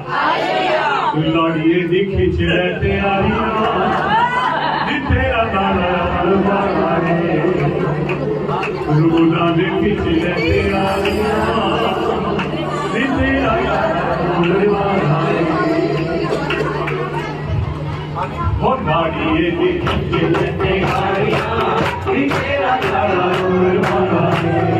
लाड़िए दी खिच लेते आरिया तेरा लाड़ा हलवारा रे रूला दे खिच लेते आरिया तेरा लाड़ा हलवारा रे वो लाड़िए दी खिच लेते आरिया तेरा लाड़ा हलवारा रे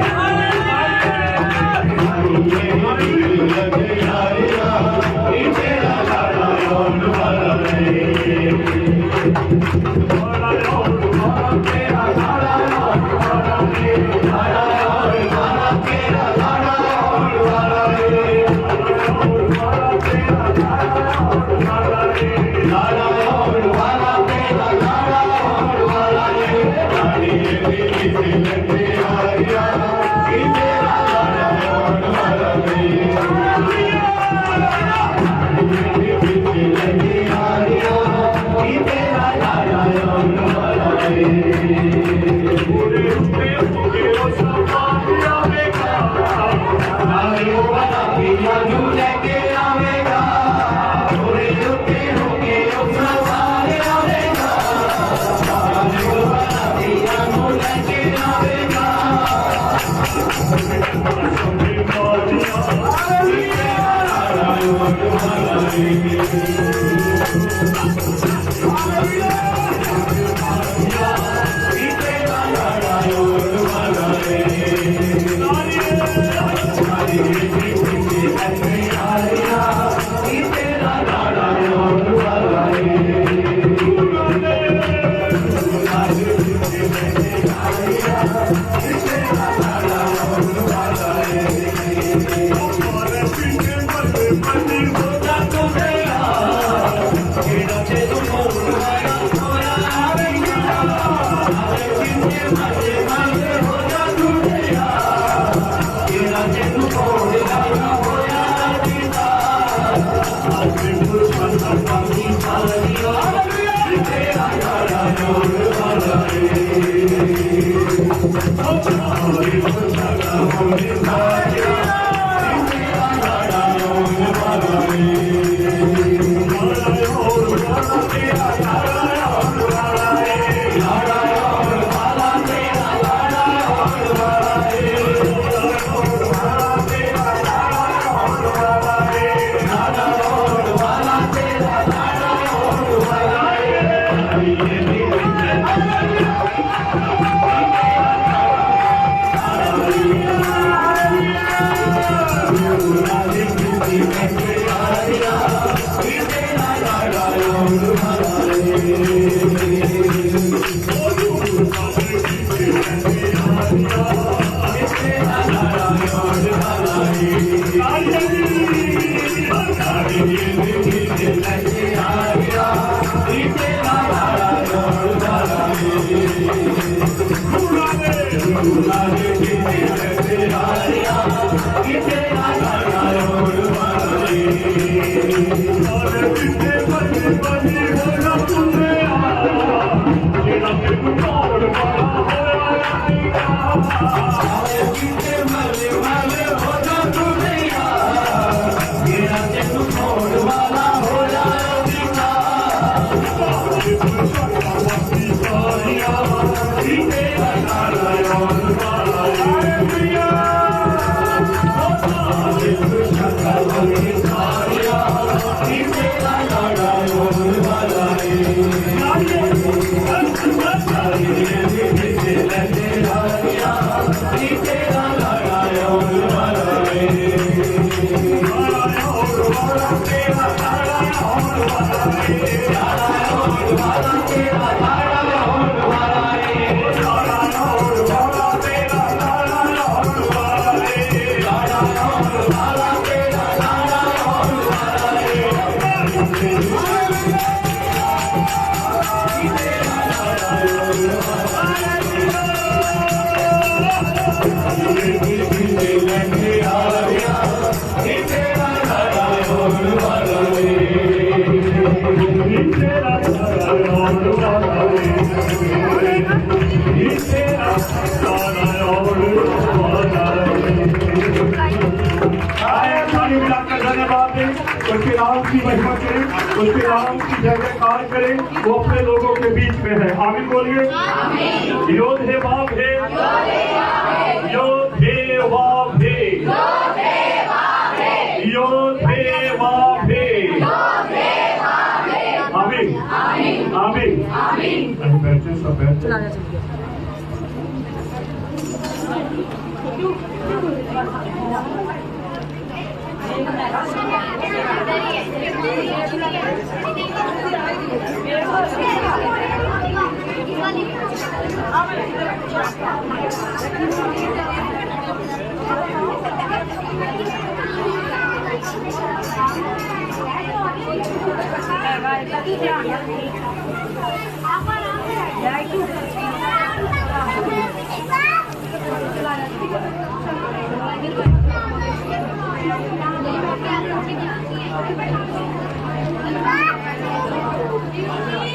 दें, उसके नाम की महिमा करें, उसके नाम की जय जयकार करें। वो अपने लोगों के बीच में है। आमीन बोलिए। योद्धे बाभे, योद्धे बाभे, योद्धे बाभे। आमीन आमीन आमीन। बैठे सब बैठे।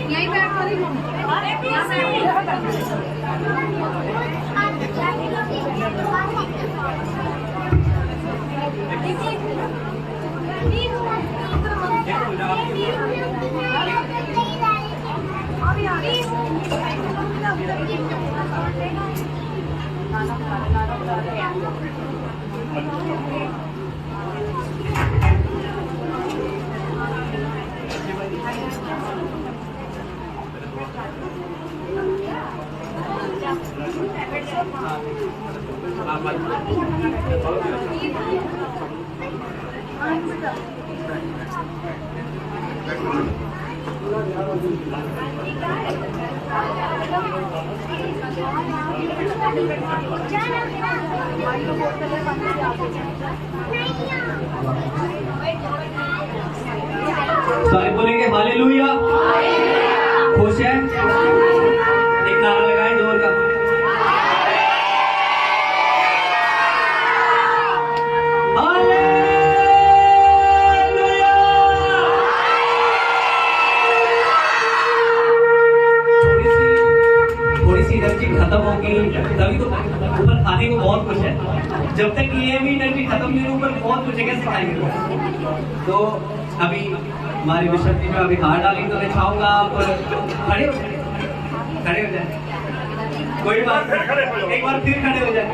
यहीं बैठ सारे बोलेंगे हालेलुया। खुश है? एक नारा लगाए जोर का। हालेलुया। थोड़ी सी एनर्जी खत्म होगी तभी तो ऊपर खाने को बहुत कुछ है। जब तक ये भी एनर्जी खत्म नहीं ऊपर बहुत कुछ है, कैसे खाएंगे? तो अभी हमारी बिशप जी में अभी हार डालेंगे तो मैं चाहूंगा आप खड़े हो जाए, खड़े हो जाए। कोई बात नहीं, एक बार फिर खड़े हो जाए।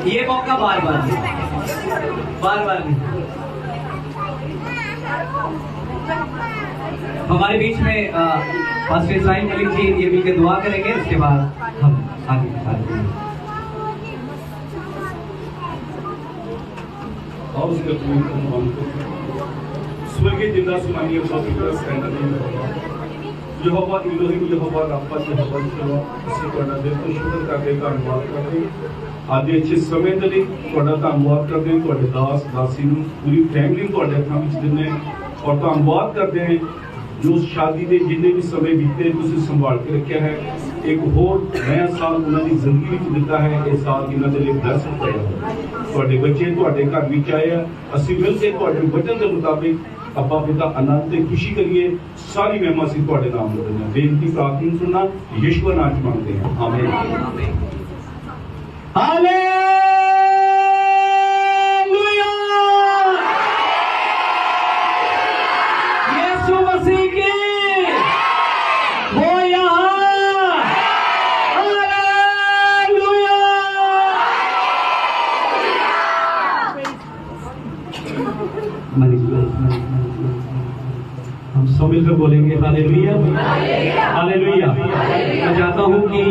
ये मौका बार बार नहीं। हमारे बीच में पास्टर इस्राइल मलिक जी ये मिलकर दुआ करेंगे, उसके बाद हम आगे बढ़ेंगे। और उसके स्वर्गीय जिंदा सुनाइए यहोवा इलोहिम, यहोवा राफा, यहोवा शिवा, ਅਸੀਂ ਤੁਹਾਡਾ ਦਿਲ ਤੋਂ ਸ਼ੁਕਰ ਕਰਦੇ, ਧੰਨਵਾਦ ਕਰਦੇ। ਅੱਜ ਇੱਥੇ ਸਮੇਂ ਦੇ ਲਈ ਤੁਹਾਡਾ ਧੰਨਵਾਦ ਕਰਦੇ, ਤੁਹਾਡੇ ਦਾਸ ਦਾਸੀ ਨੂੰ ਪੂਰੀ ਫੈਮਿਲੀ ਨੂੰ ਤੁਹਾਡੇ ਹੱਥਾਂ ਵਿੱਚ ਦਿੰਦੇ ਔਰ ਧੰਨਵਾਦ ਕਰਦੇ ਹਾਂ ਜੋ ਸ਼ਾਦੀ ਦੇ ਜਿੰਨੇ ਵੀ ਸਮੇਂ ਬੀਤੇ ਤੁਸੀਂ ਸੰਭਾਲ ਕੇ ਰੱਖਿਆ ਹੈ। ਇੱਕ ਹੋਰ ਨਵਾਂ ਸਾਲ ਉਹਨਾਂ ਦੀ ਜ਼ਿੰਦਗੀ ਵਿੱਚ ਦਿੱਤਾ ਹੈ। ਇਹ ਸਾਲ ਇਹਨਾਂ ਦੇ ਲਈ ਬਲੈਸਡ ਹੋਇਆ। ਤੁਹਾਡੇ ਬੱਚੇ ਤੁਹਾਡੇ ਘਰ ਵਿੱਚ ਆਏ ਆ, ਅਸੀਂ ਮਿਲ ਕੇ ਤੁਹਾਡੇ ਵਚਨ ਦੇ ਮੁਤਾਬਿਕ ਅੱਬਾ ਪਿਤਾ ਆਨੰਦ ਤੇ ਖੁਸ਼ੀ ਕਰੀਏ। ਸਾਰੀ ਮਹਿਮਾ ਅਸੀਂ ਤੁਹਾਡੇ ਨਾਮ ਨੂੰ ਦਿੰਦੇ ਹਾਂ। ਬੇਨਤੀ ਪ੍ਰਾਰਥਨਾ ਸੁਣਨਾ ਯਿਸੂ ਦੇ ਨਾਮ 'ਚ ਮੰਗਦੇ ਹਾਂ, ਆਮੀਨ। हालेलुया। यीशु मसीह की हो यहाँ। हालेलुया। हम सब मिलकर बोलेंगे हालेलुया, हालेलुया। मैं चाहता हूँ कि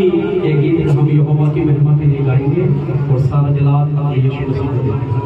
ये गीत हम यहोवा की महिमा के लिए गाएंगे और सारा जलाल यीशु मसीह को देंगे।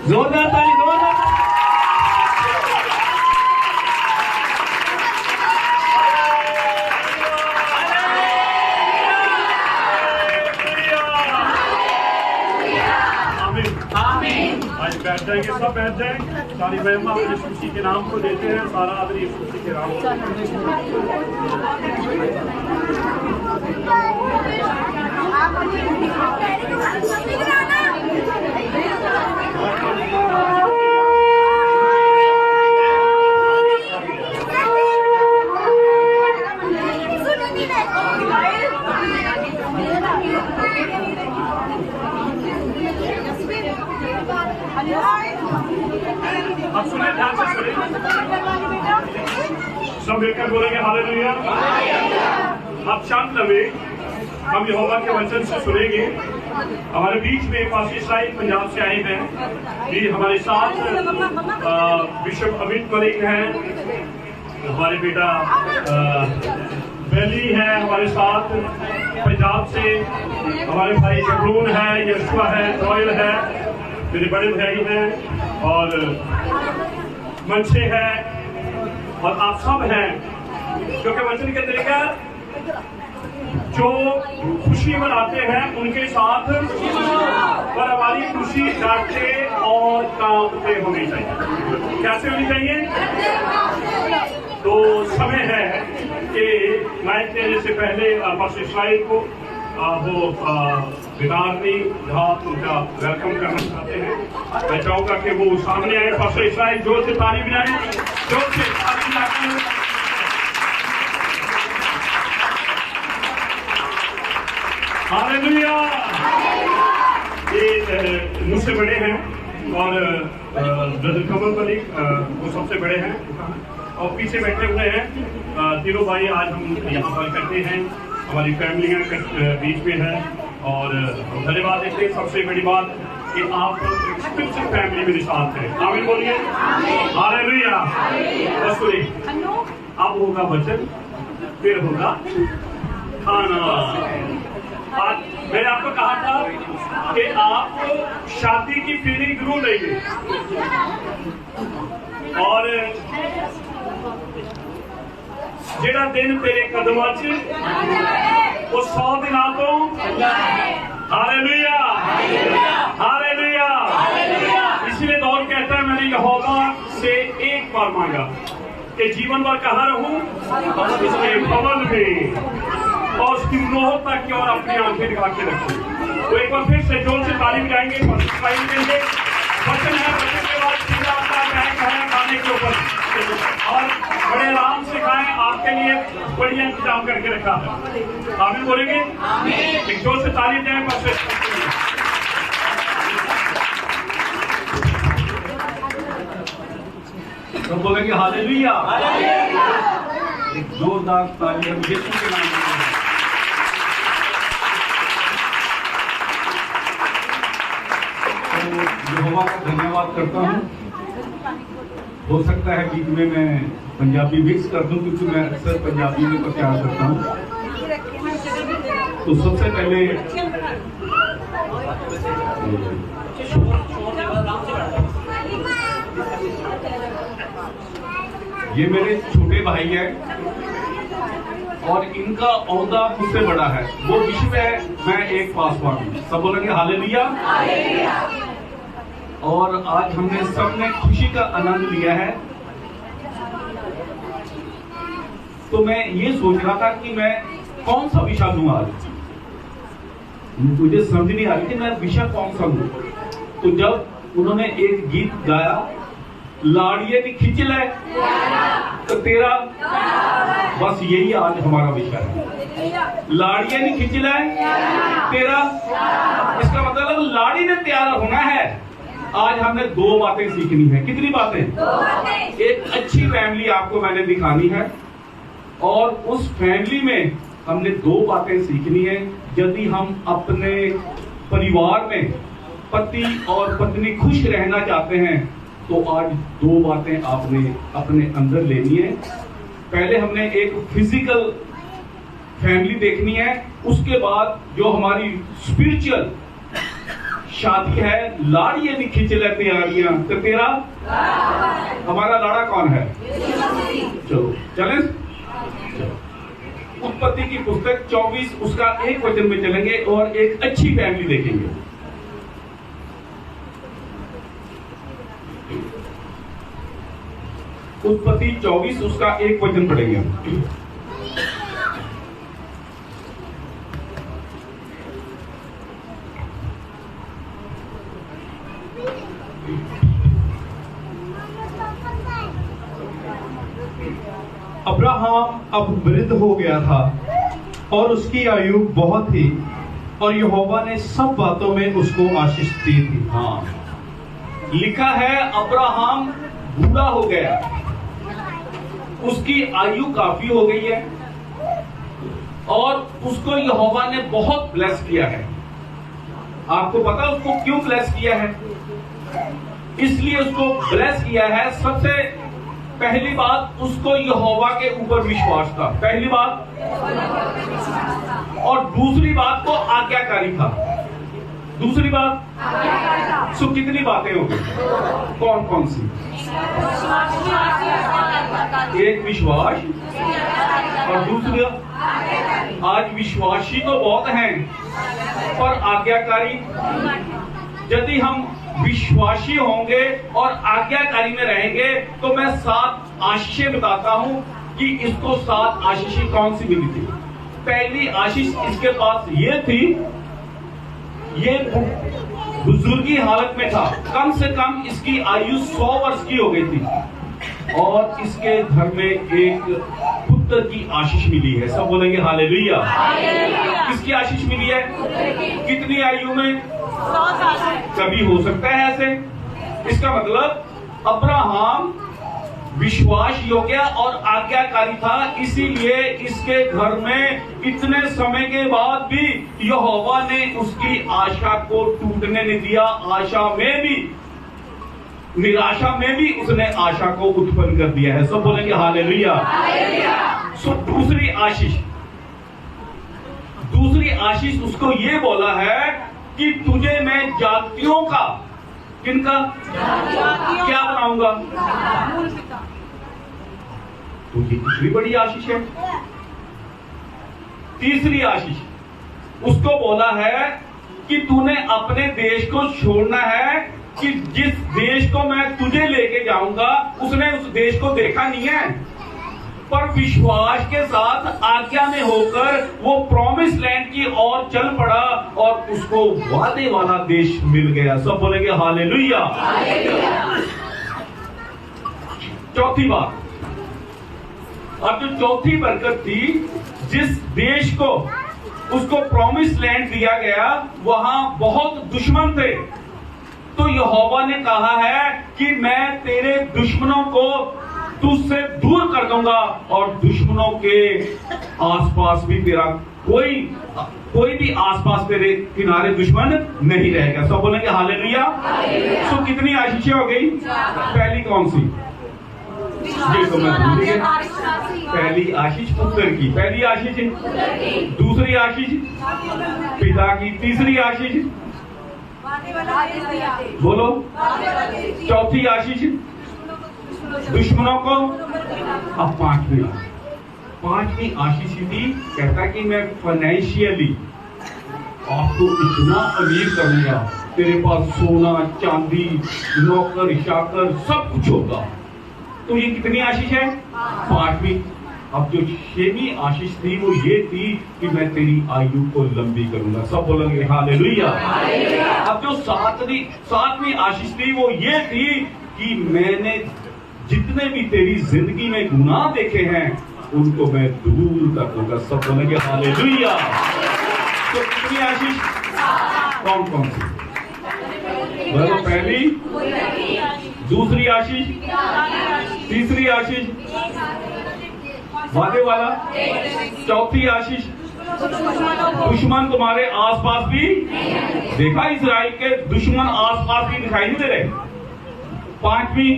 जोरदार ताली, जोरदार ताली। आज बैठ जाएंगे, सब बैठ जाएं। सारी महिमा यीशु मसीह के नाम को देते हैं, सारा आदर यीशु मसीह के नाम को। अब सुने, ध्यान से सुने, सब मिलकर बोलेंगे हालेलुया। अब शांत रहे, हम यहोवा के वचन से सुनेंगे। हमारे बीच में पास्टर साहिब पंजाब से आए हैं, ये हमारे साथ बिशप अमित मलिक हैं, हमारे बेटा बेली है हमारे साथ पंजाब से, हमारे भाई जबरून है, यशुआ है, रॉयल है, मेरे बड़े भाई हैं और मनसे है और आप सब हैं, क्योंकि वचन के तरीका जो खुशी मनाते हैं उनके साथ पर हमारी खुशी डांटते और कांपते होनी चाहिए। कैसे होनी चाहिए? तो समय है कि माइक देने से पहले पास्टर इस्राइल को वो विदारनी जहाँ उनका वेलकम करना चाहते हैं। मैं चाहूंगा कि वो सामने आए। पास्टर इस्राइल जोर से ताली बजाएं, जोर से ताली बजाएं। हालेलुया। ये मुझसे बड़े हैं और ब्रदर कमल मलिक वो सबसे बड़े हैं और पीछे बैठे हुए हैं तीनों भाई। आज हम यहाँ पर करते हैं, हमारी फैमिलियाँ बीच में है और धन्यवाद देते हैं। सबसे बड़ी बात कि आप स्पिरिचुअल फैमिली में साथ हैं। आमीन बोलिए। हालेलुया। बस सुनिए, अब होगा वचन, फिर होगा खाना। आज मैंने आपको कहा था कि आप शादी की फीलिंग जरूर लेंगे और जेड़ा दिन तेरे कदमां च वो 100 दिन तो हालेलुया, हालेलुया। इसलिए दौर कहता है मैंने यहोवा से एक बार मांगा कि जीवन भर कहाँ रहूं, उसके भवन में और उसकी मोहब्बत की और अपनी आंखें दिखा के रखूं। तो एक बार फिर से जोर से ताली बजाएंगे, सब्सक्राइब करेंगे। वचन है, वचन के बाद सीधा आता है खाने के ऊपर और बड़े आराम से खाएं। आपके लिए बढ़िया इंतजाम करके रखा है। आमीन बोलेंगे। एक जोर से ताली दें। तो बोलेंगे हालेलुया। एक जोरदार ताली हम यीशु के नाम में। यहोवा का धन्यवाद करता हूँ। हो सकता है बीच में मैं पंजाबी मिक्स कर दूं क्योंकि मैं अक्सर पंजाबी में प्रचार करता हूँ। तो सबसे पहले ये मेरे छोटे भाई हैं और इनका ओहदा मुझसे बड़ा है। वो विश्व है, मैं एक पासवान हूँ। सब बोलेंगे हालेलुया। और आज हमने सबने खुशी का आनंद लिया है। तो मैं ये सोच रहा था कि मैं कौन सा विषय लूं आज। मुझे समझ नहीं आ रही थी मैं विषय कौन सा लूं। तो जब उन्होंने एक गीत गाया, लाड़िए नी खिंच ले तो तेरा, बस यही आज हमारा विषय है। लाड़िए नी खिंच ले तेरा, इसका मतलब लाड़ी ने तैयार होना है। आज हमने 2 बातें सीखनी है। कितनी बातें? 2 बातें। एक अच्छी फैमिली आपको मैंने दिखानी है और उस फैमिली में हमने 2 बातें सीखनी है। यदि हम अपने परिवार में पति और पत्नी खुश रहना चाहते हैं तो आज 2 बातें आपने अपने अंदर लेनी है। पहले हमने एक फिजिकल फैमिली देखनी है, उसके बाद जो हमारी स्पिरिचुअल शादी है, लाड़िए भी खींच ले तैयारियां, तो तेरा हमारा लाड़ा कौन है? चलो चलें। उत्पत्ति की पुस्तक 24 उसका 1 वचन में चलेंगे और एक अच्छी फैमिली देखेंगे। उत्पत्ति 24 उसका 1 वचन पढ़ेंगे। अब्राहम अब वृद्ध हो गया था और उसकी आयु बहुत थी, और यहोवा ने सब बातों में उसको आशीष दी थी। हाँ, लिखा है अब्राहम बूढ़ा हो गया, उसकी आयु काफी हो गई है और उसको यहोवा ने बहुत ब्लेस किया है। आपको पता उसको क्यों ब्लेस किया है? इसलिए उसको ब्लेस किया है, सबसे पहली बात उसको यहोवा के ऊपर विश्वास था, पहली बात, और दूसरी बात को आज्ञाकारी था। दूसरी बात, सो कितनी बातें हो गई? कौन कौन सी? एक विश्वास और दूसरी, आज विश्वासी तो बहुत हैं पर आज्ञाकारी। यदि हम विश्वासी होंगे और आज्ञाकारी में रहेंगे तो मैं 7 आशीषें बताता हूं कि इसको 7 आशीषें कौन सी मिली थी। पहली आशीष इसके पास ये थी, ये बुजुर्गी हालत में था, कम से कम इसकी आयु 100 वर्ष की हो गई थी और इसके घर में एक पुत्र की आशीष मिली है। सब बोलेंगे हालेलुया। किसकी आशीष मिली है? कितनी आयु में? कभी हो सकता है ऐसे। इसका मतलब अब्राहम विश्वास योग्य और आज्ञाकारी था, इसीलिए इसके घर में इतने समय के बाद भी यहोवा ने उसकी आशा को टूटने नहीं दिया। आशा में भी, निराशा में भी उसने आशा को उत्पन्न कर दिया है। सब बोलेंगे हालेलुया। सो दूसरी आशीष उसको ये बोला है कि तुझे मैं जातियों का, किनका, क्या बनाऊंगा? तो ये कितनी बड़ी आशीष है। तीसरी आशीष उसको बोला है कि तूने अपने देश को छोड़ना है, कि जिस देश को मैं तुझे लेके जाऊंगा, उसने उस देश को देखा नहीं है, पर विश्वास के साथ आज्ञा में होकर वो प्रॉमिस लैंड की ओर चल पड़ा और उसको वादे वाला देश मिल गया। सब बोलेंगे हालेलुया। चौथी बात, अब जो चौथी बरकत थी, जिस देश को उसको प्रॉमिस लैंड दिया गया वहां बहुत दुश्मन थे, तो यहोवा ने कहा है कि मैं तेरे दुश्मनों को तुझसे दूर कर दूंगा और दुश्मनों के आसपास भी तेरा कोई भी आसपास तेरे किनारे दुश्मन नहीं रहेगा। सब बोलेंगे हालेलुया। सो कितनी आशीषें हो गई? पहली कौन सी? ये तो मैं भूल गया। पहली आशीष पुत्र की, पहली आशीष, दूसरी आशीष पिता की, तीसरी आशीष बोलो, चौथी आशीष दुश्मनों को। अब पांचवी आशीष थी, कहता कि मैं फाइनेंशियली आपको इतना अमीर करूंगा, तेरे पास सोना चांदी नौकर चाकर सब कुछ होगा। तो ये कितनी आशीष है? 5वीं। अब जो 6वीं आशीष थी वो ये थी कि मैं तेरी आयु को लंबी करूंगा। सब बोलेंगे हालेलुया। अब जो 7वीं आशीष थी वो ये थी कि मैंने जितने भी तेरी जिंदगी में गुनाह देखे हैं उनको मैं दूर कर दूंगा। सब बोलेंगे हालेलुया। तो कितनी आशीष? कौन कौन सी? बोलो, पहली, दूसरी आशीष, तीसरी आशीष वादे वाला, चौथी आशीष दुश्मन तुम्हारे आसपास भी। देखा, इजराइल के दुश्मन आसपास भी दिखाई नहीं दे रहे। 5वीं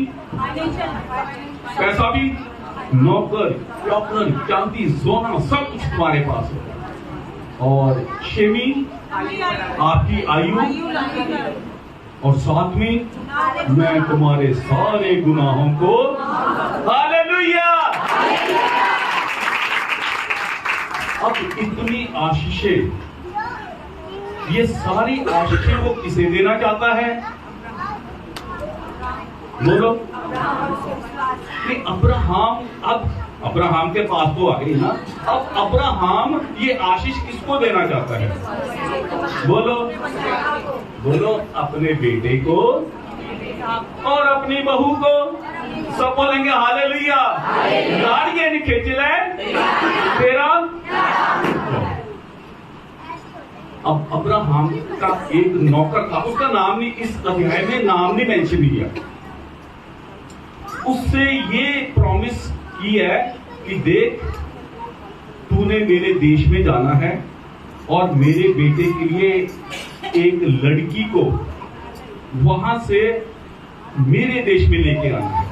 पैसा भी, नौकर चाकर चांदी सोना सब कुछ तुम्हारे पास है। और 6वीं आपकी आयु और सातवीं मैं तुम्हारे सारे गुनाहों को हालेलुया। अब इतनी आशीषें, ये सारी आशीषें वो किसे देना चाहता है? बोलो कि अब्राहम, अब अब्राहम के पास तो आ गई ना, अब अब्राहम ये आशीष किसको देना चाहता है? बोलो बोलो, अपने बेटे को और अपनी बहू को। सब बोलेंगे हालेलुया। लाड़िए नहीं खींच ले तेरा। अब अब्राहम का एक नौकर था, उसका नाम नहीं, इस अध्याय में नाम नहीं मेंशन किया। उससे ये प्रॉमिस की है कि देख, तूने मेरे देश में जाना है और मेरे बेटे के लिए एक लड़की को वहां से मेरे देश में लेके आना है,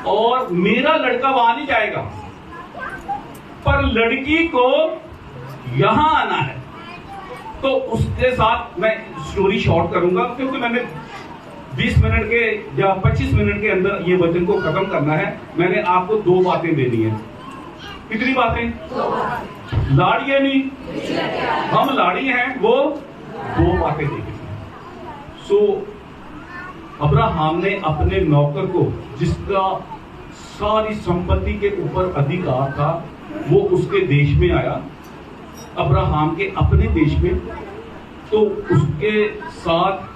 और मेरा लड़का वहां नहीं जाएगा, पर लड़की को यहां आना है। तो उसके साथ मैं स्टोरी शॉर्ट करूंगा, क्योंकि मैंने 20 मिनट के या 25 मिनट के अंदर ये वचन को खत्म करना है। मैंने आपको 2 बातें देनी है। कितनी बातें? लाड़िए नहीं, हम लाड़ी हैं, वो 2 बातें देखेंगे। सो अब्राहम ने अपने नौकर को, जिसका सारी संपत्ति के ऊपर अधिकार था, वो उसके देश में आया, अब्राहम के अपने देश में। तो उसके साथ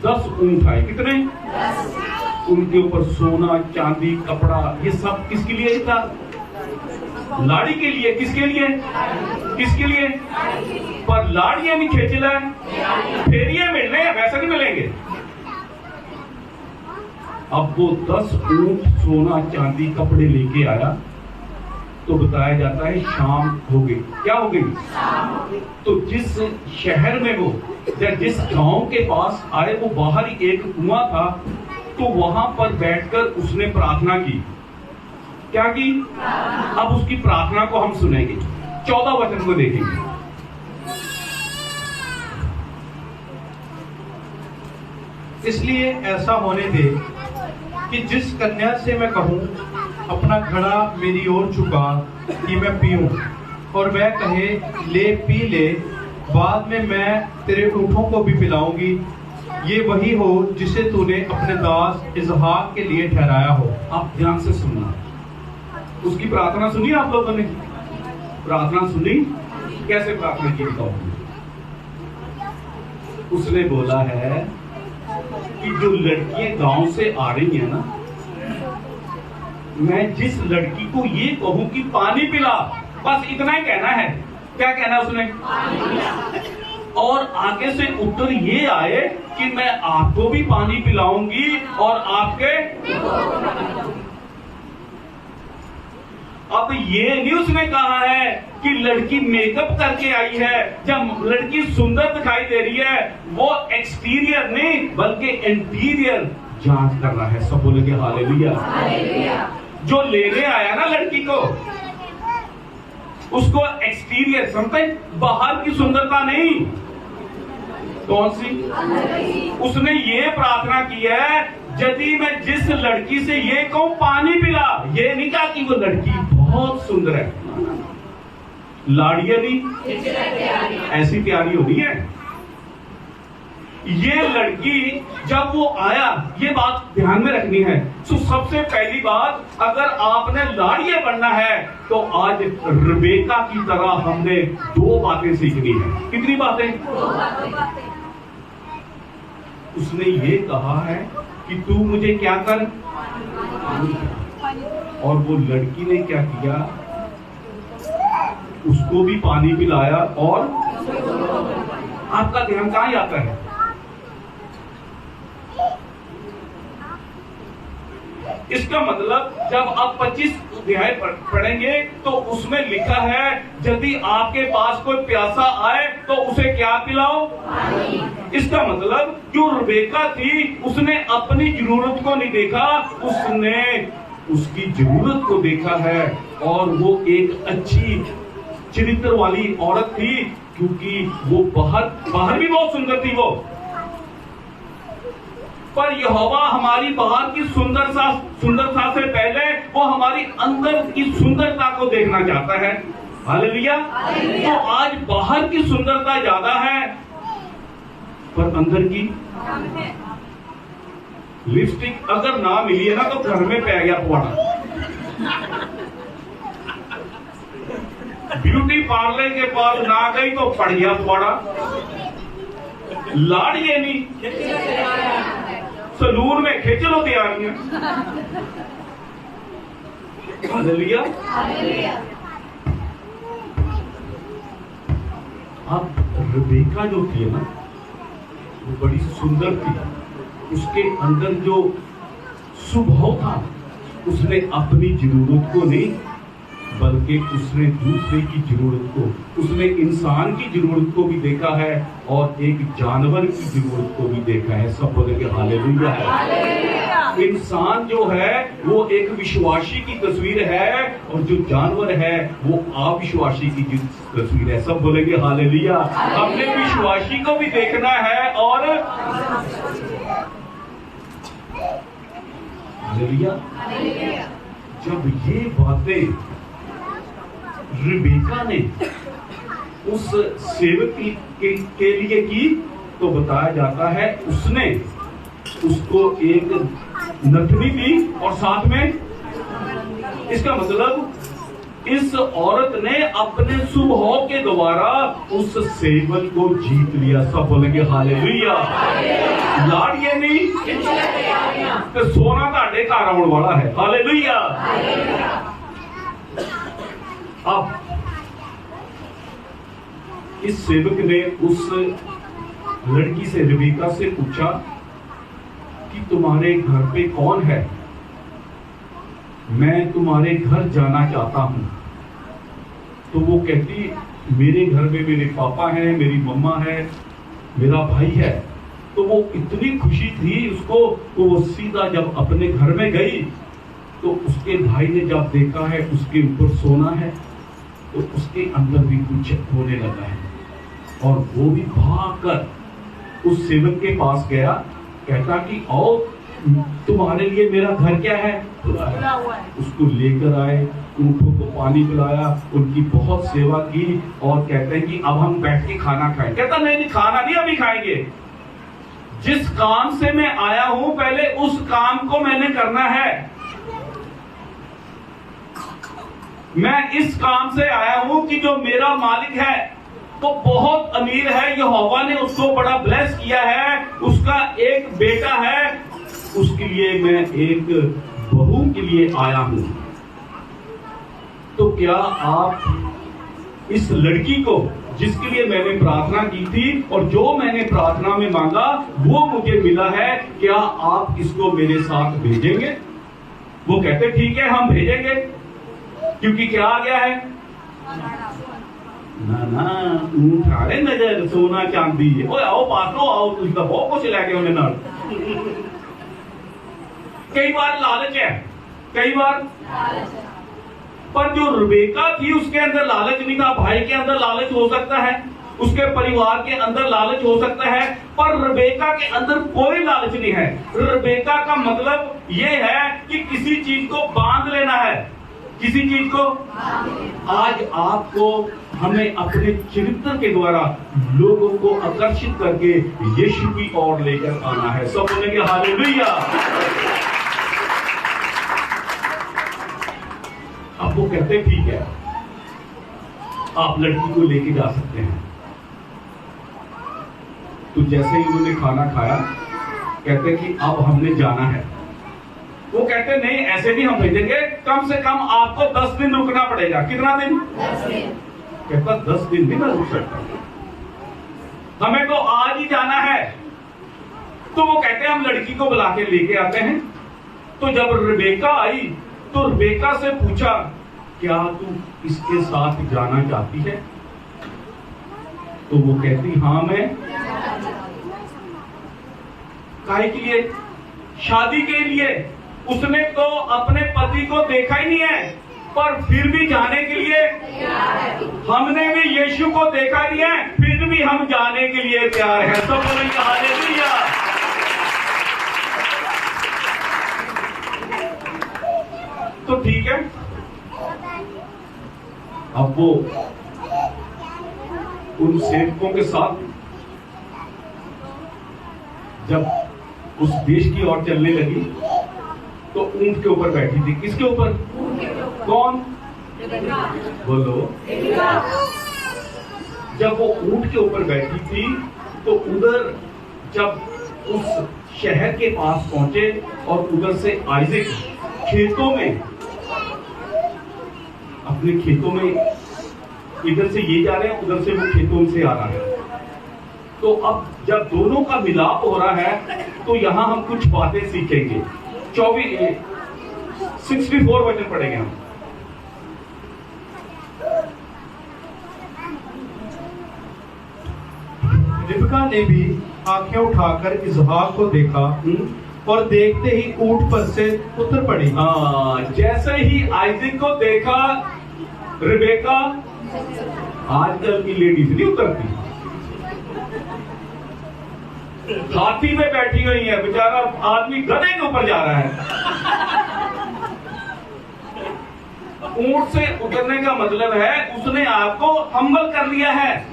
10 ऊंट आए। कितने? 10। उनके ऊपर सोना, चांदी, कपड़ा, ये सब किसके लिए था? लाड़ी के लिए। किसके लिए? किसके लिए? पर लाड़ियां नहीं खींच ले, फिर ये मिलने वैसे नहीं मिलेंगे। अब वो 10 ऊंट सोना, चांदी, कपड़े लेके आया, तो बताया जाता है शाम हो गई। क्या हो गई? तो जिस शहर में वो या जिस गांव के पास आए, वो बाहर ही एक कुआं था, तो वहां पर बैठकर उसने प्रार्थना की। क्या की? अब उसकी प्रार्थना को हम सुनेंगे। 14 वचन को देखेंगे। इसलिए ऐसा होने दे कि जिस कन्या से मैं कहूं, अपना घड़ा मेरी ओर चुका कि मैं पीऊं, और वह कहे ले पी ले, बाद में मैं तेरे ऊँटों को भी पिलाऊंगी, ये वही हो जिसे तूने अपने दास इसहाक के लिए ठहराया हो। आप ध्यान से सुनना। उसकी प्रार्थना सुनी आप लोगों ने? प्रार्थना सुनी? कैसे प्रार्थना की बताओ? उसने बोला है कि जो लड़कियां गांव से आ रही हैं ना, मैं जिस लड़की को ये कहूं कि पानी पिला, बस इतना ही कहना है। क्या कहना है उसने? और आगे से उत्तर ये आए कि मैं आपको भी पानी पिलाऊंगी और आपके। अब ये नहीं उसने कहा है कि लड़की मेकअप करके आई है, जब लड़की सुंदर दिखाई दे रही है, वो एक्सटीरियर नहीं बल्कि इंटीरियर जांच कर रहा है। सब बोलेंगे हालेलुया। जो लेने आया ना लड़की को, उसको एक्सटीरियर समझते, बाहर की सुंदरता नहीं। कौन सी? उसने ये प्रार्थना की है, यदि मैं जिस लड़की से ये कहूं पानी पिला, ये नहीं कहा कि वो लड़की बहुत सुंदर है। लाड़ियां नहीं ऐसी प्यारी होनी है। ये लड़की जब वो आया, ये बात ध्यान में रखनी है। तो सबसे पहली बात, अगर आपने लाड़िया बनना है तो आज रबेका की तरह हमने 2 बातें सीखनी है। कितनी बातें? 2 बातें। उसने ये कहा है कि तू मुझे क्या कर, और वो लड़की ने क्या किया? उसको भी पानी पिलाया। और आपका ध्यान कहां जाता है? इसका मतलब जब आप 25 अध्याय पढ़ेंगे तो उसमें लिखा है, यदि आपके पास कोई प्यासा आए तो उसे क्या पिलाओ? इसका मतलब जो रबेका थी, उसने अपनी जरूरत को नहीं देखा, उसने उसकी जरूरत को देखा है। और वो एक अच्छी चरित्र वाली औरत थी, क्योंकि वो बाहर भी बहुत सुंदर थी वो, पर यहोवा हमारी बाहर की सुंदरता से पहले वो हमारी अंदर की सुंदरता को देखना चाहता है। हालेलुया। तो आज बाहर की सुंदरता ज्यादा है पर अंदर की लिपस्टिक अगर ना मिली है ना तो घर में पै गया पुआड़ा। ब्यूटी पार्लर के पास ना गई तो पड़ गया पुआड़ा। लाड़ ये नहीं, सलून में खिंच लो तैयारियां। हालेलुया। अब रबेका जो थी ना वो बड़ी सुंदर थी, उसके अंदर जो स्वभाव था, उसने अपनी जरूरत को नहीं बल्कि उसने दूसरे की जरूरत को, उसने इंसान की जरूरत को भी देखा है और एक जानवर की जरूरत को भी देखा है। सब बोलेंगे हालेलुया है। इंसान जो है वो एक विश्वासी की तस्वीर है और जो जानवर है वो अविश्वासी की तस्वीर है। सब बोलेंगे हालेलुया। हमने विश्वासी को भी देखना है और हालेलुया। जब ये बातें रिबेका ने उस सेवक के लिए की तो बताया जाता है उसने उसको एक नथनी दी और साथ में, इसका मतलब इस औरत ने अपने स्वभाव के द्वारा उस सेवक को जीत लिया। सब बोलेंगे हालेलुया। लाड़ ये नहीं तो सोना ताड़े घर आने वाला है। हालेलुया। अब इस सेवक ने उस लड़की से, रिबेका से पूछा कि तुम्हारे घर पे कौन है, मैं तुम्हारे घर जाना चाहता हूं। तो वो कहती मेरे घर में मेरे पापा हैं, मेरी मम्मा है, मेरा भाई है। तो वो इतनी खुशी थी उसको, तो वो सीधा जब अपने घर में गई तो उसके भाई ने जब देखा है उसके ऊपर सोना है तो उसके अंदर भी कुछ होने लगा है और वो भी भागकर उस सेवक के पास गया, कहता कि आओ तुम्हारे लिए मेरा घर क्या है, उसको लेकर आए, ऊँटों को पानी पिलाया, उनकी बहुत सेवा की और कहते हैं कि अब हम बैठ के खाना खाएं। कहता नहीं खाना नहीं अभी खाएंगे, जिस काम से मैं आया हूं पहले उस काम को मैंने करना है। मैं इस काम से आया हूं कि जो मेरा मालिक है तो बहुत अमीर है, यहोवा ने उसको बड़ा ब्लेस किया है, उसका एक बेटा है, उसके लिए मैं एक बहू के लिए आया हूं। तो क्या आप इस लड़की को जिसके लिए मैंने प्रार्थना की थी और जो मैंने प्रार्थना में मांगा वो मुझे मिला है, क्या आप इसको मेरे साथ भेजेंगे? वो कहते ठीक है हम भेजेंगे, क्योंकि क्या आ गया है ना ऊंट आड़े नजर सोना चांदी। ओए आओ पास लो, आओ तुझ का बहुत कुछ लेके उन्हें नाल। कई बार लालच है, कई बार पर जो रिबेका थी उसके अंदर लालच नहीं था। भाई के अंदर लालच हो सकता है, उसके परिवार के अंदर लालच हो सकता है, पर रिबेका के अंदर कोई लालच नहीं है। रिबेका का मतलब यह है कि किसी चीज को बांध लेना है, किसी चीज को। आज आपको हमें अपने चरित्र के द्वारा लोगों को आकर्षित करके यीशु की ओर लेकर आना है। सब बोलेंगे हालेलुया। अब वो कहते ठीक है आप लड़की को लेके जा सकते हैं। तो जैसे ही उन्होंने खाना खाया कहते कि अब हमने जाना है। वो कहते नहीं ऐसे नहीं हम भेजेंगे, कम से कम आपको 10 दिन रुकना पड़ेगा। कितना दिन? 10 दिन। कहता 10 दिन भी ना रुक सकता, हमें तो आज ही जाना है। तो वो कहते हम लड़की को बुला के लेके आते हैं। तो जब रिबेका आई तो रिबेका से पूछा क्या तू इसके साथ जाना चाहती है? तो वो कहती हाँ मैं। काहे के लिए? शादी के लिए। उसने तो अपने पति को देखा ही नहीं है, पर फिर भी जाने के लिए हमने भी यीशु को देखा नहीं है, फिर भी हम जाने के लिए तैयार हैं। सब बोलेंगे हालेलुया। तो ठीक है, अब वो उन सेवकों के साथ जब उस देश की ओर चलने लगी तो ऊंट के ऊपर बैठी थी। किसके ऊपर? कौन? बोलो। जब वो ऊंट के ऊपर बैठी थी तो उधर जब उस शहर के पास पहुंचे और उधर से आइज़ैक खेतों में, अपने खेतों में, इधर से ये जा रहे हैं, उधर से वो खेतों से आ रहा है। तो अब जब दोनों का मिलाप हो रहा है तो यहां हम कुछ बातें सीखेंगे। 64 वचन पढ़ेंगे हम। रिबका ने भी आंखें उठाकर इसहाक को देखा और देखते ही ऊंट पर से उतर पड़ी। जैसे ही आइज़ैक को देखा रिबेका, आजकल की लेडीज नहीं उतरती, हाथी में बैठी हुई है, बेचारा आदमी गधे के ऊपर जा रहा है। ऊंट से उतरने का मतलब है उसने आपको हम्बल कर लिया है।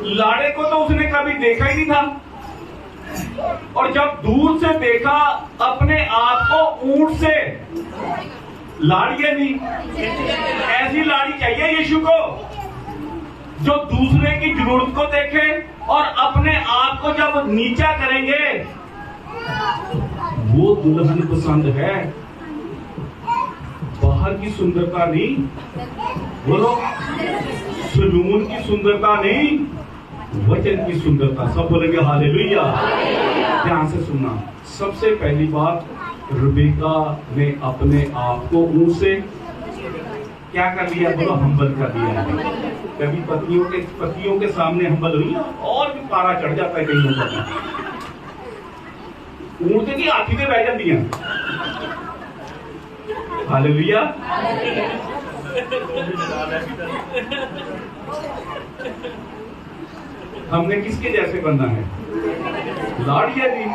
लाड़े को तो उसने कभी देखा ही नहीं था, और जब दूर से देखा अपने आप को ऊंट से, लाड़िए नहीं, ऐसी लाड़ी चाहिए यीशु को जो दूसरे की जरूरत को देखे और अपने आप को जब नीचा करेंगे, वो दुल्हन पसंद है। बाहर की सुंदरता नहीं, बोलो, सलून की सुंदरता नहीं, वचन की सुंदरता। सब बोलेंगे हालेलुया। ध्यान से सुनना। सबसे पहली बात, रिबेका ने अपने आप को ऊंट से क्या कर लिया? बोलो, हम्बल कर लिया है। कभी पतियों के सामने हम्बल हुई और भी पारा चढ़ जाता है कहीं पर। ऊंट की हाथी से बह जाती है। हालेलुया। हमने किसके जैसे बनना है? लाड़िया जी।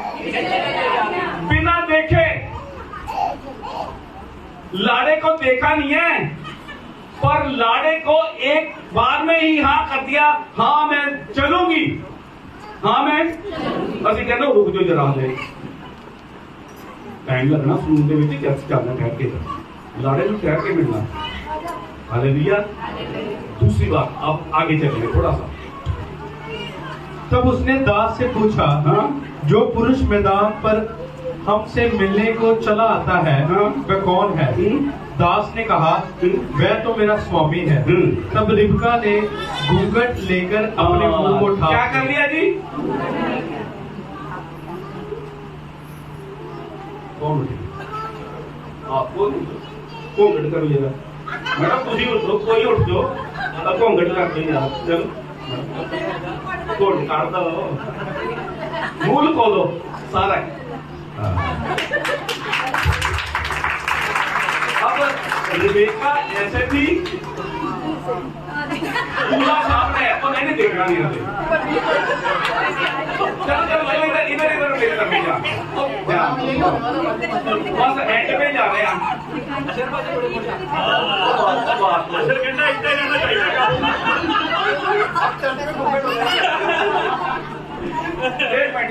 बिना देखे, लाड़े को देखा नहीं है, पर लाड़े को एक बार में ही हाँ कर दिया, हाँ मैं चलूंगी, हाँ मैं, असि कहना रुक जो जरा ले, टाइम लगना सुनते हुए जब जाना ठहर के, लाड़े में ठहर के मिलना। हालेलुया। दूसरी बात, अब आगे चलिए थोड़ा सा। तब उसने दास से पूछा, हाँ? जो पुरुष मैदान पर हमसे मिलने को चला आता है, हाँ? वह कौन है? दास ने कहा, वह तो मेरा स्वामी है। तब रिबका ने घूंघट लेकर अपने मुंह को ढांप क्या कर लिया जी? कौन उठे? आपको घूंघट कर लिया मैडम, तुझी उठ दो, कोई उठ दो, घूंघट कर लिया। चलो घूंघट कर दो, मूल खोलो सारा। अब रिबेका ऐसे थी, पूरा सामने है तो नहीं देखना नहीं रहते। चलो चलो इधर इधर इधर मेरे तरफ जा, बस एंड पे जा रहे हैं।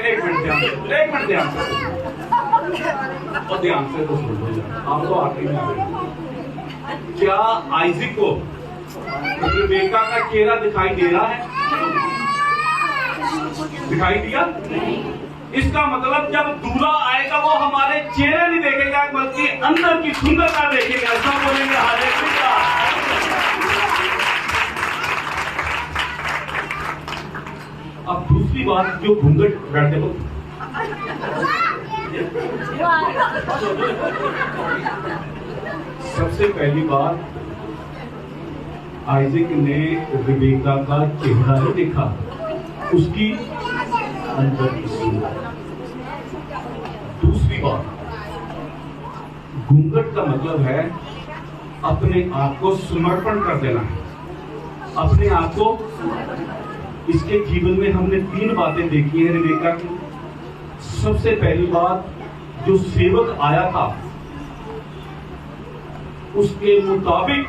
एक मिनट ध्यान से, और ध्यान से तो सुन लो, आपको आखिरी में आ गई। क्या आइज़ैक को रिबेका का चेहरा दिखाई दे रहा है? दिखाई दिया? इसका मतलब जब दूल्हा आएगा वो हमारे चेहरे नहीं देखेगा, बल्कि अंदर की सुंदरता देखेगा। ऐसा बोलेंगे हालेलुया। अब दूसरी बात, जो घूंघट बैठे हो, सबसे पहली बात, आइज़ैक ने रिबेका का चेहरा नहीं देखा, उसकी अंदर की सुंदरता। दूसरी बात, घूंघट का मतलब है अपने आप को समर्पण कर देना है, अपने आप को। इसके जीवन में हमने 3 बातें देखी है रिबेका की। सबसे पहली बात, जो सेवक आया था उसके मुताबिक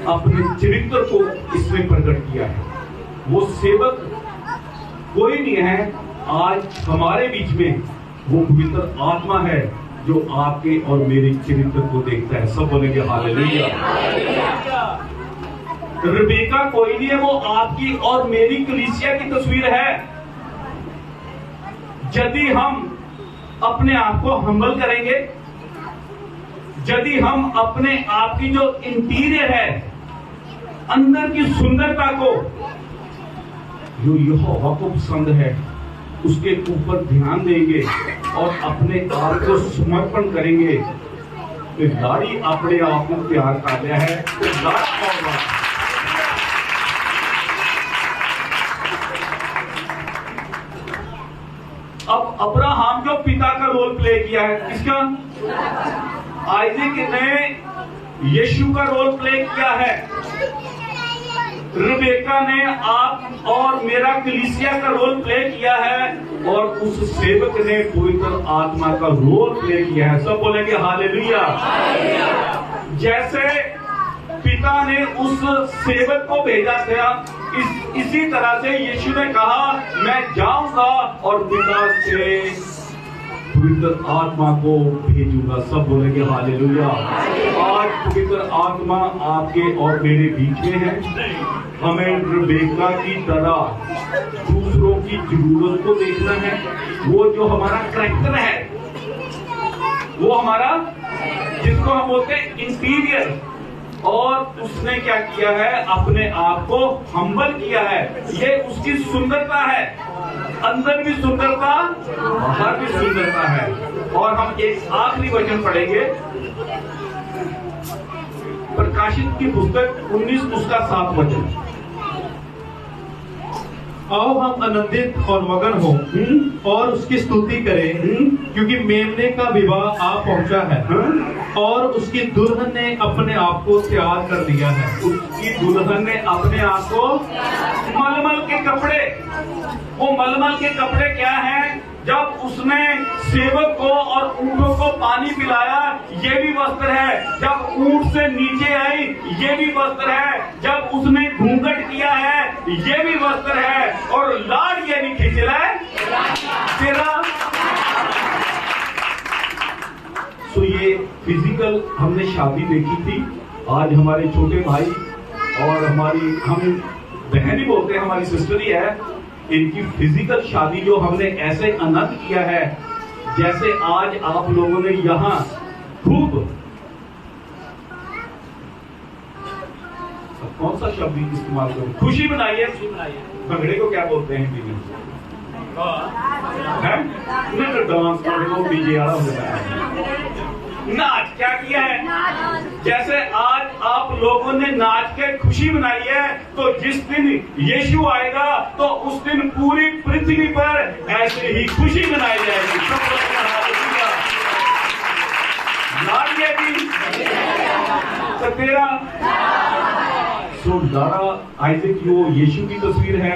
अपने चरित्र को इसने प्रकट किया है। वो सेवक कोई नहीं है, आज हमारे बीच में वो पवित्र आत्मा है जो आपके और मेरे चरित्र को देखता है। सब बोलेंगे हालेलुया। रिबेका कोई नहीं है, वो आपकी और मेरी कलीसिया की तस्वीर है। यदि हम अपने आप को हम्बल करेंगे, यदि हम अपने आप की जो इंटीरियर है, अंदर की सुंदरता को, जो यहोवा को पसंद है, उसके ऊपर ध्यान देंगे और अपने आप को समर्पण करेंगे, तो लाड़ी अपने आप को प्यार कर रहा है। तो लाड़ा अब अब्राहम जो पिता का रोल प्ले किया है, किसका? आइजक ने यीशु का रोल प्ले किया है। रिबेका ने आप और मेरा कलीसिया का रोल प्ले किया है, और उस सेवक ने पवित्र आत्मा का रोल प्ले किया है। सब बोलेंगे हालेलुया। जैसे पिता ने उस सेवक को भेजा था, इसी तरह से यीशु ने कहा मैं जाऊंगा और पिता से पवित्र आत्मा को भेजूंगा। सब बोलेंगे हालेलुया। आज पवित्र आत्मा आपके और मेरे बीच में है। हमें रिबेका की तरह दूसरों की जरूरत को देखना है। वो जो हमारा कैरेक्टर है, वो हमारा, जिसको हम बोलते हैं इंटीरियर, और उसने क्या किया है? अपने आप को हम्बल किया है। ये उसकी सुंदरता है, अंदर भी सुंदरता, बाहर भी सुंदरता है। और हम एक आखिरी वचन पढ़ेंगे, प्रकाशित की पुस्तक 19 उसका 7 वचन। आओ हम आनंदित और मगन हो और उसकी स्तुति करें, क्योंकि मेमने का विवाह आ पहुंचा है और उसकी दुल्हन ने अपने आप को तैयार कर दिया है। उसकी दुल्हन ने अपने आप को, मलमल के कपड़े, वो मलमल के कपड़े क्या हैं? जब उसने सेवक को और ऊँटों को पानी पिलाया, ये भी वस्त्र है। जब ऊँट से नीचे आई, ये भी वस्त्र है। जब उसने घूंघट किया है, ये भी वस्त्र है। और लाड़ ये नहीं खिंचला है तेरा। तो ये फिजिकल हमने शादी देखी थी। आज हमारे छोटे भाई और हमारी, हम बहन ही बोलते हैं, हमारी सिस्टर ही है, इनकी फिजिकल शादी जो हमने ऐसे आनंद किया है, जैसे आज आप लोगों ने यहाँ खूब, कौन सा शब्द इस्तेमाल करो, खुशी मनाई है। भंगड़े को क्या बोलते हैं हिंदी में? डांस करो, डीजे वाला होता है। नाच क्या किया है? जैसे आज आप लोगों ने नाच के खुशी मनाई है, तो जिस दिन यीशु आएगा तो उस दिन पूरी पृथ्वी पर ऐसे ही खुशी मनाई जाएगी। नाच भी तो तेरा सो लाड़ा आइजक वो यीशु की तस्वीर है,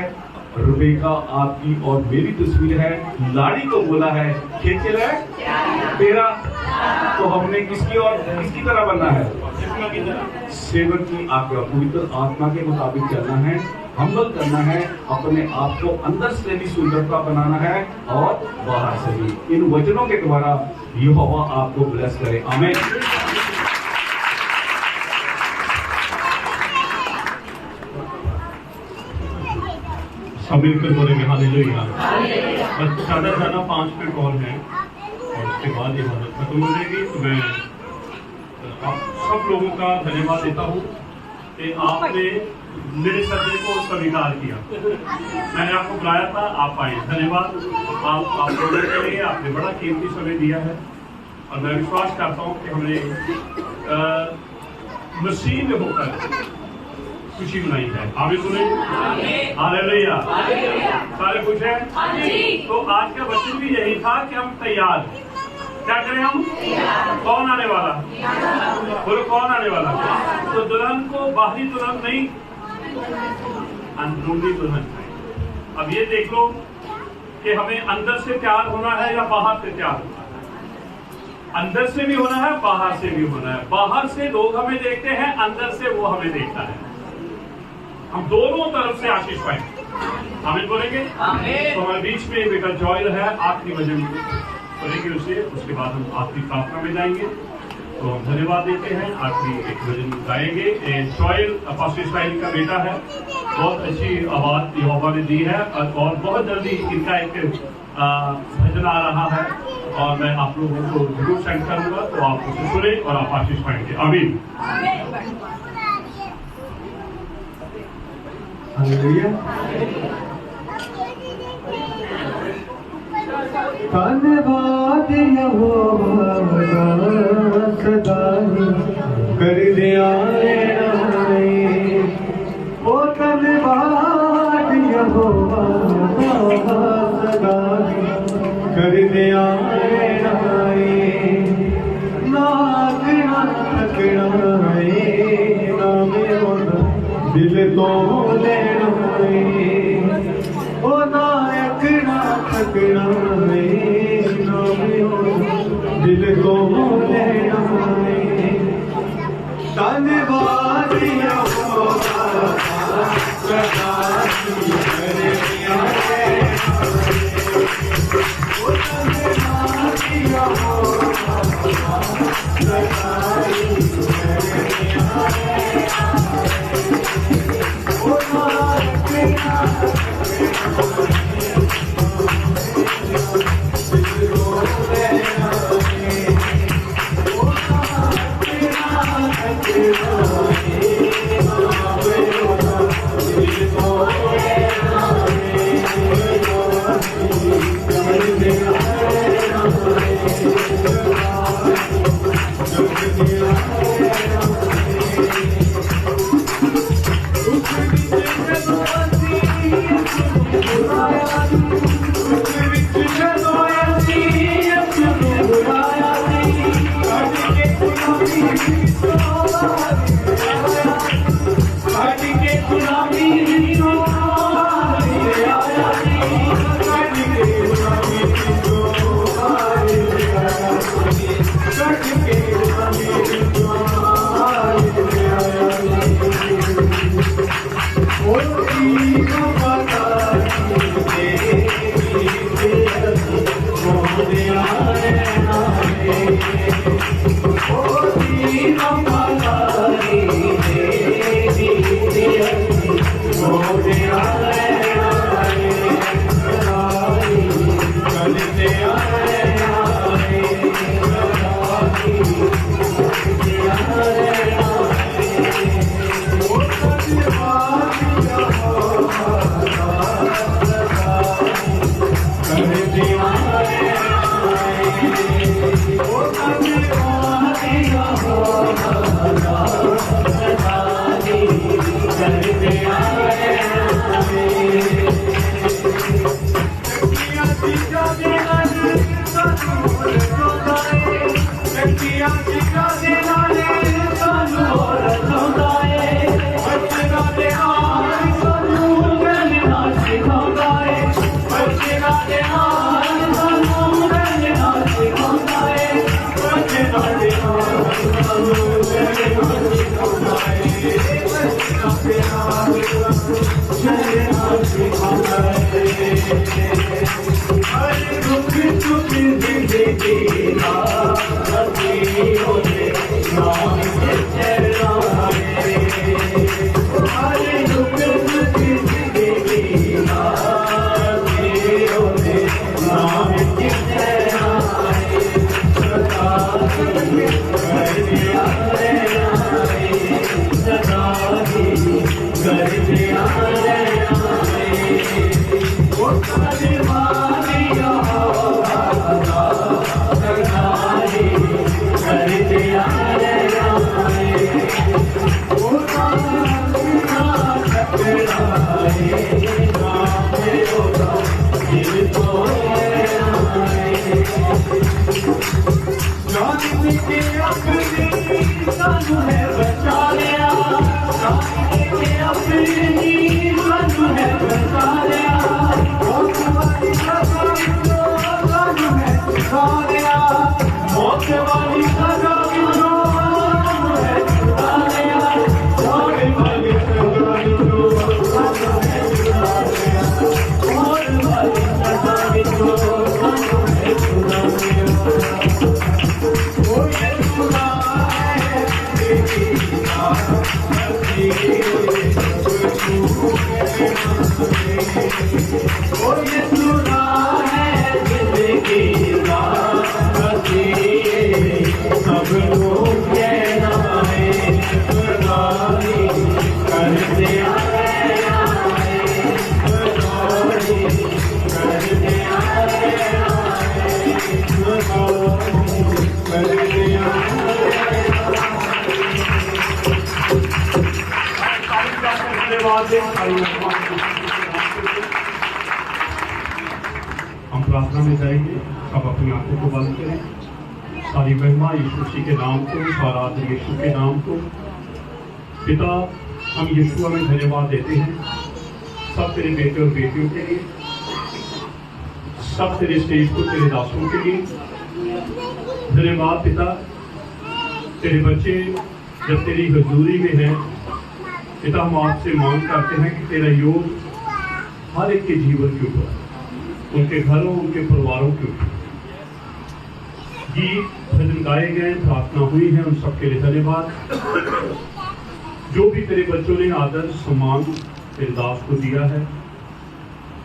रिबेका आपकी और मेरी तस्वीर है। लाड़ी को बोला है खींच ले तेरा। तो हमने किसकी और किसकी तरह बनना है? सेवक की आज्ञा, पवित्र आत्मा के मुताबिक चलना है, हम्बल करना है, अपने आप को अंदर से भी सुंदरता बनाना है और बाहर से भी। इन वचनों के द्वारा यहोवा आपको ब्लेस करे। आमीन। सब मिलकर बोलेंगे हालेलुया। बस ज्यादा से ज्यादा 5 मिनट और हैं और उसके बाद ये बात खत्म हो जाएगी। तो मैं आप सब लोगों का धन्यवाद देता हूँ कि आपने मेरे सब्जेक्ट को स्वीकार किया। मैंने आपको बुलाया था, आप आए। धन्यवाद आप लोगों के लिए। आपने बड़ा कीमती समय दिया है और मैं विश्वास करता हूँ कि हमने मसीह में होकर खुशी मनाई है। आमीन सुने। हालेलुया। सारे खुश हैं? तो आज का वचन भी यही था कि हम तैयार हैं। क्या करें हम? कौन आने वाला? बोलो कौन आने वाला? तो दुल्हन को बाहरी दुल्हन नहीं, अंदरूनी दुल्हन चाहिए। अब ये देख लो कि हमें अंदर से तैयार होना है या बाहर से तैयार होना है। अंदर से भी होना है, बाहर से भी होना है। बाहर से लोग हमें देखते हैं, अंदर से वो हमें देखता है। हम दोनों तरफ से आशीष पाएंगे। आमीन बोलेंगे? तो हमारे बीच में बेटा जॉयल है, आखिरी भजन करेंगे उसे, उसके बाद हम आखिरी प्रार्थना में जाएंगे। तो हम धन्यवाद देते हैं, आखिरी एक भजन गाएंगे। जॉयल पास्टर इस्माइल का बेटा है, बहुत अच्छी आवाज यहोवा ने दी है और बहुत जल्दी इनका एक भजन आ रहा है और मैं आप लोगों को जरूर सेंड करूंगा, तो आप उसे सुने और आप आशीष पाएंगे। आमीन। धन्यवाद यहोवा सदा कर दिया ओ धन्यवाद यहोवा सदा कर दिया दिल तो लेना ओ नायक ना थकना दिल को लेना धन्यवाद Oh ओ यीशु नाम है जिंदगी का मसीह सब लोग कहना है बरदारी करते आए बरदारी करते आए हम प्रार्थना में जाएंगे, सब अपनी आंखों को बंद करें। सारी महिमा यीशु मसीह के नाम को, सारा आदर यीशु के नाम को। पिता, हम यीशु में धन्यवाद देते हैं सब तेरे बेटे और बेटियों के लिए, सब तेरे स्टेज को तेरे दासों के लिए धन्यवाद। पिता, तेरे बच्चे जब तेरी हजूरी में हैं, पिता हम आपसे मांग करते हैं कि तेरा योग हर एक के जीवन के ऊपर, उनके घरों, उनके परिवारों के ऊपर। गीत भजन गाए गए, प्रार्थना हुई है, उन सबके लिए धन्यवाद। जो भी तेरे बच्चों ने आदर सम्मान तेरे दास को दिया है,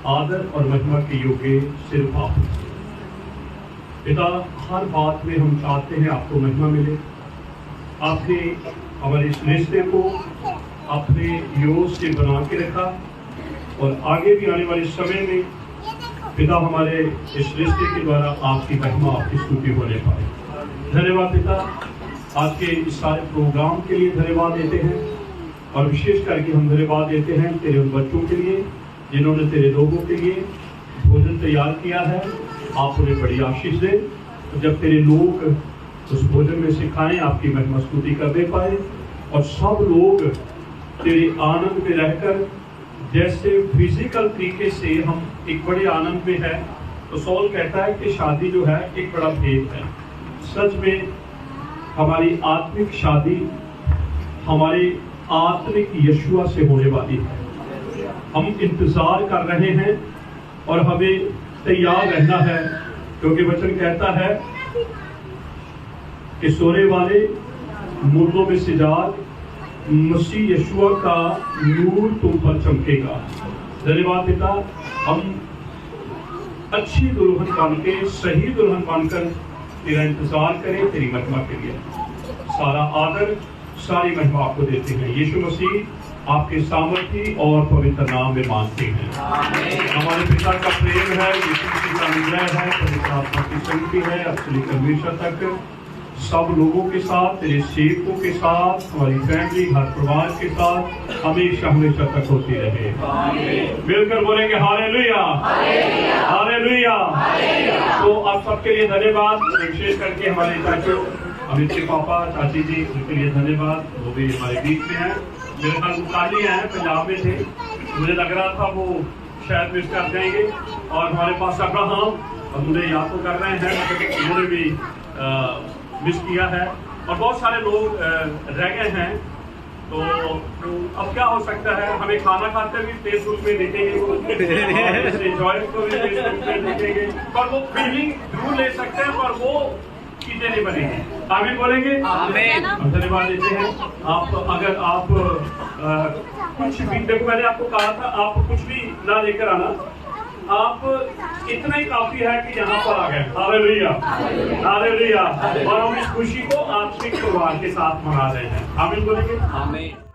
आदर और महिमा के योग्य सिर्फ आप हैं। पिता, हर बात में हम चाहते हैं आपको महिमा मिले। आपने हमारे इस रिश्ते को अपने योग से बना के रखा और आगे भी आने वाले समय में पिता हमारे इस रिश्ते के द्वारा आपकी महिमा, आपकी स्तुति होने पाए। धन्यवाद पिता, आज के इस सारे प्रोग्राम के लिए धन्यवाद देते हैं और विशेष करके हम धन्यवाद देते हैं तेरे उन बच्चों के लिए जिन्होंने तेरे लोगों के लिए भोजन तैयार किया है। आप उन्हें बड़ी आशीष दें, जब तेरे लोग उस भोजन में से खाएं, आपकी महिमा स्तुति करने पाए और सब लोग तेरे आनंद में रहकर, जैसे फिजिकल तरीके से हम एक बड़े आनंद में है, तो सॉल कहता है कि शादी जो है एक बड़ा भेद है। सच में हमारी आत्मिक शादी हमारे आत्मिक यशुआ से होने वाली है। हम इंतजार कर रहे हैं और हमें तैयार रहना है, क्योंकि वचन कहता है कि सोने वाले मुर्दों में से जाग, मसीह यशुआ का नूर तुम पर चमकेगा। धन्यवाद पिता, हम अच्छी दुल्हन बनके, सही दुल्हन बनकर तेरा इंतजार करें, तेरी महिमा के लिए। सारा आदर, सारी महिमा आपको देते हैं। यीशु मसीह आपके सामर्थ्य और पवित्र नाम में मानते हैं। हमारे पिता का प्रेम है, यीशु मसीह का अनुग्रह है, पवित्र आत्मा की संगति है, अब से लेकर हमेशा तक सब लोगों के साथ, तेरे सेवकों के साथ, हमारी फैमिली, घर परिवार के साथ हमेशा हमेशा तक होती रहे। मिलकर बोलेंगे हालेलुया, हालेलुया। तो आप सबके लिए धन्यवाद, विशेष करके हमारे चाचू अमित के पापा, चाची जी, उनके लिए धन्यवाद। वो भी हमारे बीच में है। मेरे साथ मुकाली हैं, पंजाब में थे, मुझे लग रहा था वो शायद मिस कर जाएंगे और हमारे पास अब्राहम और मुझे याद तो कर रहे हैं, उन्होंने भी मिस किया है और बहुत सारे लोग रह गए हैं। तो अब क्या हो सकता है, हमें खाना खाते भी फेसबुक में देखेंगे, एंजॉय को भी फेसबुक में देखेंगे, पर वो फीलिंग जरूर ले सकते हैं, पर वो चीजें नहीं बनेंगी। आमीन बोलेंगे। आमीन। हम धन्यवाद देते हैं। आप अगर आप कुछ भी, देखो मैंने आपको कहा था आप कुछ भी ना लेकर आना, आप इतना ही काफी है कि यहाँ पर आ गए। Hallelujah, hallelujah. और हम इस खुशी को आत्मिक परिवार के साथ मना रहे हैं। आमीन बोलेंगे। आमीन।